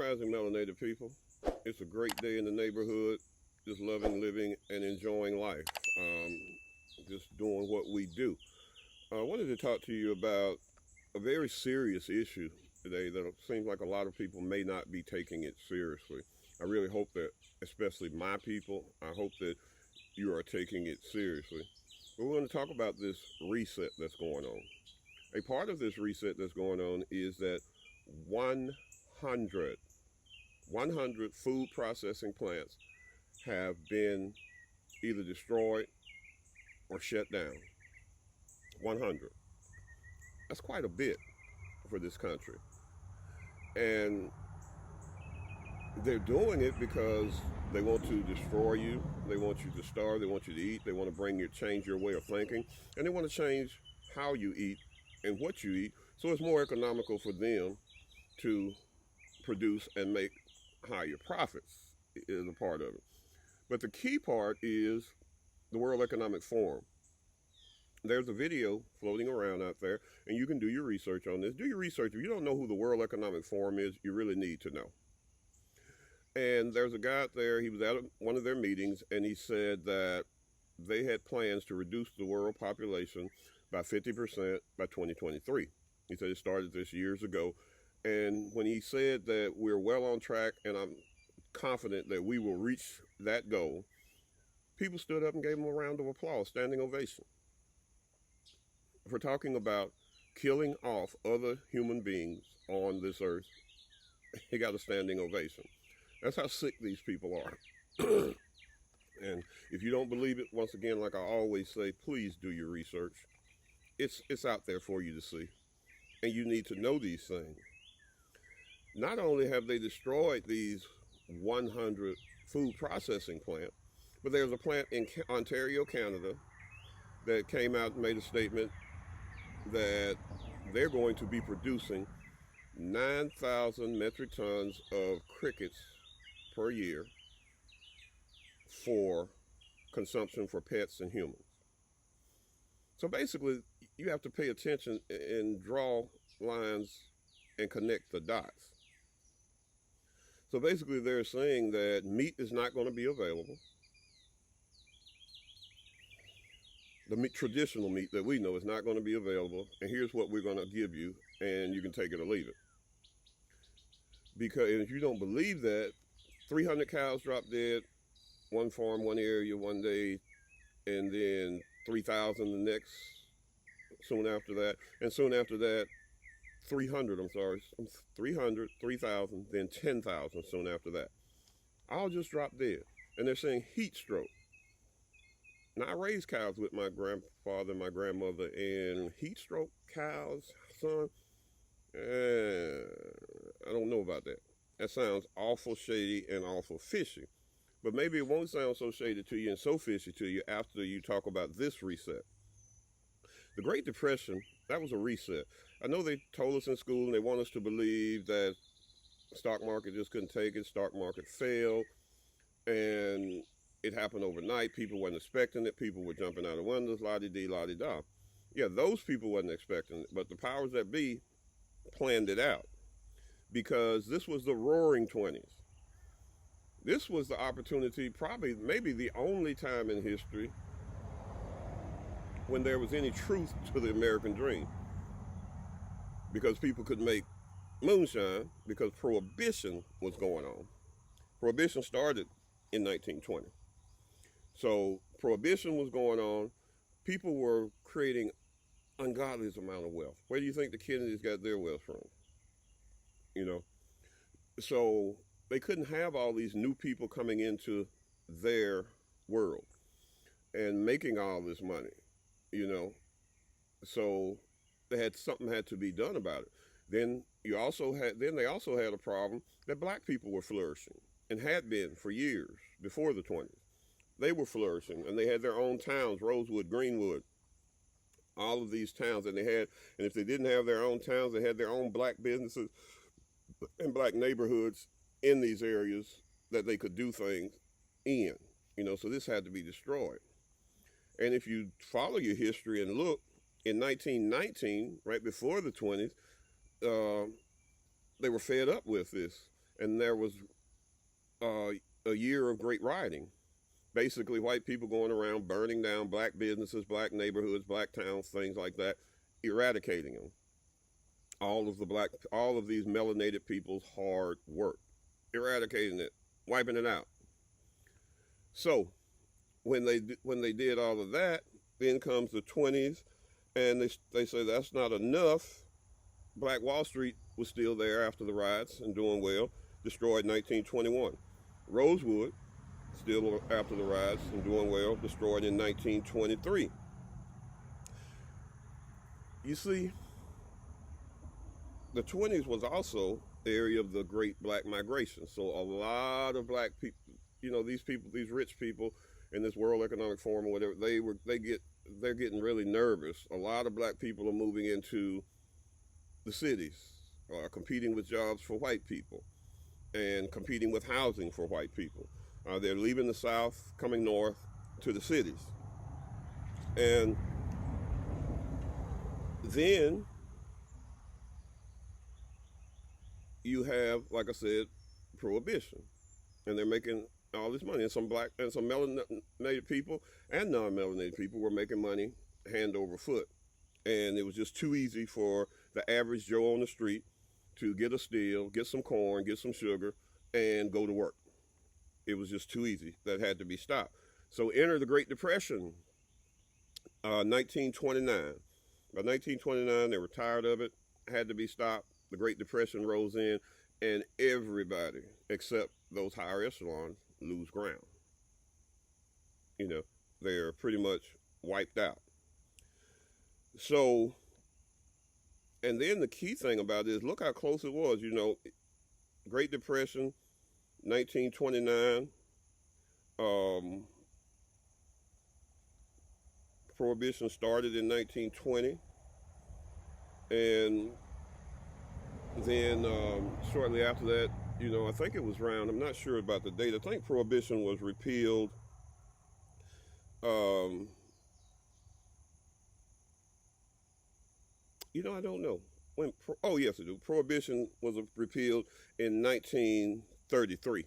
rising, melanated people. It's a great day in the neighborhood, just loving, living, and enjoying life. Just doing what we do. I wanted to talk to you about a very serious issue today that it seems like a lot of people may not be taking it seriously. I really hope that, especially my people, I hope that you are taking it seriously. But we're going to talk about this reset that's going on. A part of this reset that's going on is that 100 food processing plants have been either destroyed or shut down. 100. That's quite a bit for this country. And they're doing it because they want to destroy you. They want you to starve. They want you to eat. They want to change your way of thinking. And they want to change how you eat and what you eat, so it's more economical for them to produce and make higher profits is a part of it. But the key part is the World Economic Forum. There's a video floating around out there, and you can do your research on this. Do your research. If you don't know who the World Economic Forum is, you really need to know. And there's a guy out there, he was at one of their meetings, and he said that they had plans to reduce the world population by 50% by 2023. He said it started this years ago. And when he said that we're well on track and I'm confident that we will reach that goal, people stood up and gave him a round of applause, standing ovation. If we're talking about killing off other human beings on this earth, he got a standing ovation. That's how sick these people are. And if you don't believe it, once again, like I always say, please do your research. It's out there for you to see. And you need to know these things. Not only have they destroyed these 100 food processing plants, but there's a plant in Ontario, Canada, that came out and made a statement that they're going to be producing 9,000 metric tons of crickets per year for consumption for pets and humans. So basically, you have to pay attention and draw lines and connect the dots. So basically, they're saying that meat is not going to be available. The meat, traditional meat that we know, is not going to be available. And here's what we're going to give you, and you can take it or leave it. Because if you don't believe that, 300 cows dropped dead, one farm, one area, one day, and then 3,000 the next, soon after that. And soon after that, 300, 3,000, then 10,000 soon after that. All just dropped dead. And they're saying heat stroke. Now, I raised cows with my grandfather and my grandmother, and heat stroke cows, son, I don't know about that. That sounds awful shady and awful fishy. But maybe it won't sound so shady to you and so fishy to you after you talk about this reset. The Great Depression, that was a reset. I know they told us in school and they want us to believe that the stock market just couldn't take it, stock market failed, and it happened overnight. People weren't expecting it. People were jumping out of windows, la-di-dee, la-di-da. Yeah, those people wasn't expecting it, but the powers that be planned it out because this was the roaring 20s. This was the opportunity, probably maybe the only time in history when there was any truth to the American dream. Because people could make moonshine because prohibition was going on. Prohibition started in 1920. So prohibition was going on. People were creating ungodly amount of wealth. Where do you think the Kennedys got their wealth from? You know, so they couldn't have all these new people coming into their world and making all this money, you know. So something had to be done about it. Then they also had a problem that black people were flourishing and had been for years before the 20s. They were flourishing and they had their own towns, Rosewood, Greenwood, all of these towns that they had. And if they didn't have their own towns, they had their own black businesses and black neighborhoods in these areas that they could do things in, you know, so this had to be destroyed. And if you follow your history and look, in 1919, right before the 20s, they were fed up with this. and there was uh, a year of great rioting. Basically, white people going around burning down black businesses, black neighborhoods, black towns, things like that, eradicating them. All of these melanated people's hard work, eradicating it, wiping it out. So when they did all of that, then comes the 20s, and they say that's not enough. Black Wall Street was still there after the riots and doing well, destroyed 1921. Rosewood, still after the riots and doing well, destroyed in 1923. You see, the 20s was also the area of the Great Black Migration. So a lot of black people, these rich people in this World Economic Forum or whatever, they're getting really nervous. A lot of black people are moving into the cities, competing with jobs for white people and competing with housing for white people. They're leaving the South, coming north to the cities. And then you have, like I said, prohibition. And they're making all this money. And some black and some melanated people and non-melanated people were making money hand over foot. And it was just too easy for the average Joe on the street to get a steal, get some corn, get some sugar, and go to work. It was just too easy. That had to be stopped. So enter the Great Depression, 1929. By 1929, they were tired of it, had to be stopped. The Great Depression rose in, and everybody, except those higher echelons, lose ground. They're pretty much wiped out. So, and then the key thing about it is, look how close it was. Great Depression, 1929, Prohibition started in 1920, and then shortly after that, I think it was around, I'm not sure about the date, I think Prohibition was repealed I don't know. Yes, I do. Prohibition was repealed in 1933.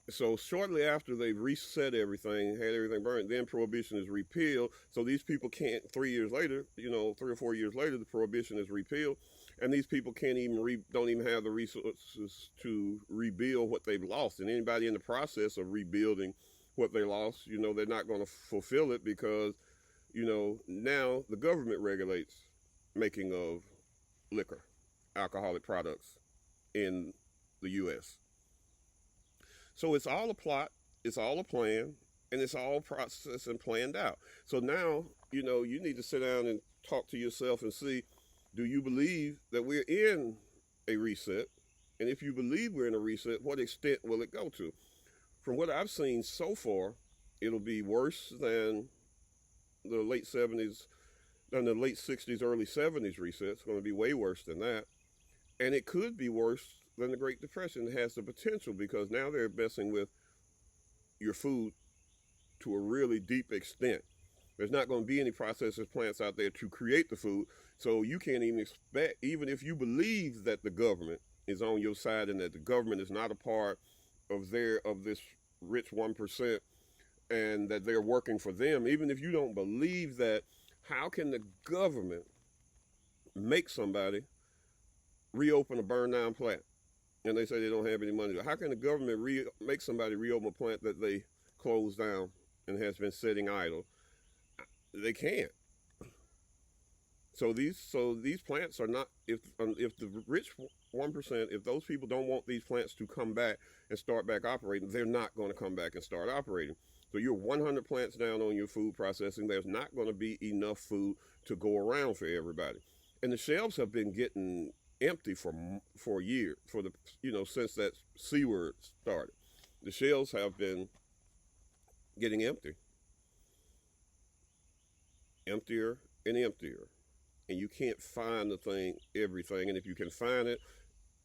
So shortly after they reset everything, had everything burned, then Prohibition is repealed. So these people can't, 3 years later, 3 or 4 years later, the Prohibition is repealed. And these people don't even have the resources to rebuild what they've lost. And anybody in the process of rebuilding what they lost, they're not going to fulfill it because, now the government regulates making of liquor, alcoholic products in the U.S. So it's all a plot, it's all a plan, and it's all processed and planned out. So now, you need to sit down and talk to yourself and see, do you believe that we're in a reset? And if you believe we're in a reset, what extent will it go to? From what I've seen so far, it'll be worse than the late 70s, than the late 60s, early 70s reset. It's going to be way worse than that. And it could be worse than the Great Depression. It has the potential because now they're messing with your food to a really deep extent. There's not going to be any processors plants out there to create the food. So you can't even expect, even if you believe that the government is on your side and that the government is not a part of this rich 1% and that they're working for them, even if you don't believe that, how can the government make somebody reopen a burned down plant? And they say they don't have any money. How can the government make somebody reopen a plant that they closed down and has been sitting idle? They can't. So these plants are not, if the rich 1%, if those people don't want these plants to come back and start back operating, they're not going to come back and start operating. So you're 100 plants down on your food processing. There's not going to be enough food to go around for everybody. And the shelves have been getting empty for a year, since that C word started. The shelves have been getting empty. Emptier and emptier. And you can't find everything. And if you can find it,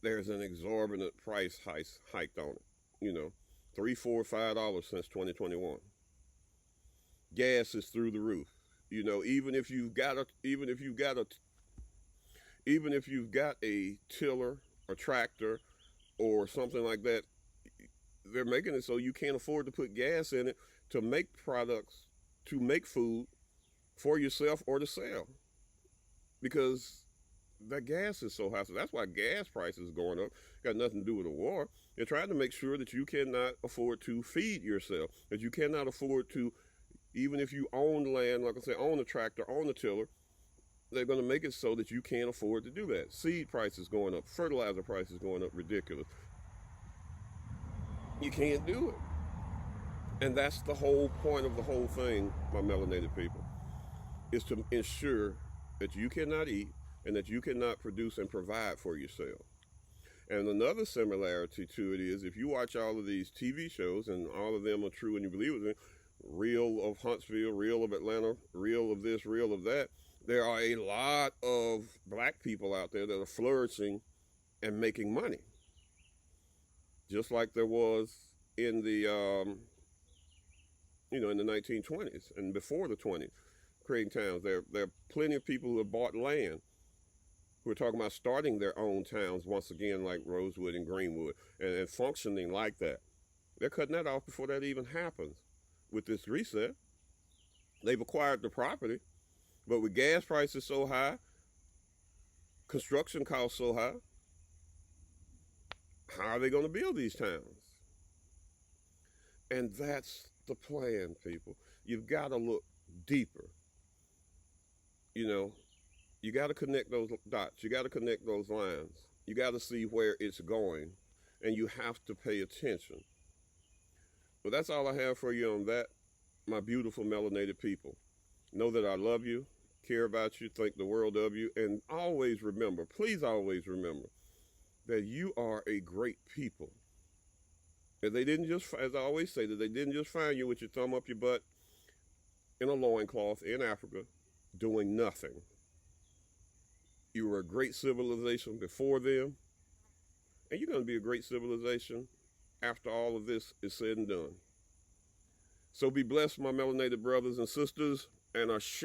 there's an exorbitant price hiked on it. $3, $4, $5 since 2021. Gas is through the roof. Even if you've got a tiller, a tractor, or something like that, they're making it so you can't afford to put gas in it to make products, to make food for yourself or to sell, because the gas is so high. So that's why gas prices are going up. Got nothing to do with the war. They're trying to make sure that you cannot afford to feed yourself, that you cannot afford to, even if you own land, like I say, own a tractor, own a tiller, they're going to make it so that you can't afford to do that. Seed prices going up, fertilizer prices going up, ridiculous. You can't do it. And that's the whole point of the whole thing, my melanated people, is to ensure that you cannot eat and that you cannot produce and provide for yourself. And another similarity to it is, if you watch all of these TV shows, and all of them are true and you believe it, Real of Huntsville, Real of Atlanta, Real of this, Real of that, there are a lot of black people out there that are flourishing and making money. Just like there was in the, in the 1920s and before the 20s, creating towns. There are plenty of people who have bought land who are talking about starting their own towns once again, like Rosewood and Greenwood, and functioning like that. They're cutting that off before that even happens with this reset. They've acquired the property, but with gas prices so high, construction costs so high, how are they going to build these towns? And that's the plan, people. You've got to look deeper. You got to connect those dots. You got to connect those lines. You got to see where it's going, and you have to pay attention. But that's all I have for you on that, my beautiful melanated people. Know that I love you, care about you, think the world of you, and always remember, please always remember, that you are a great people. That they didn't just, as I always say, that they didn't just find you with your thumb up your butt in a loincloth in Africa doing nothing. You were a great civilization before them, and you're going to be a great civilization after all of this is said and done. So be blessed, my melanated brothers and sisters, and ashe.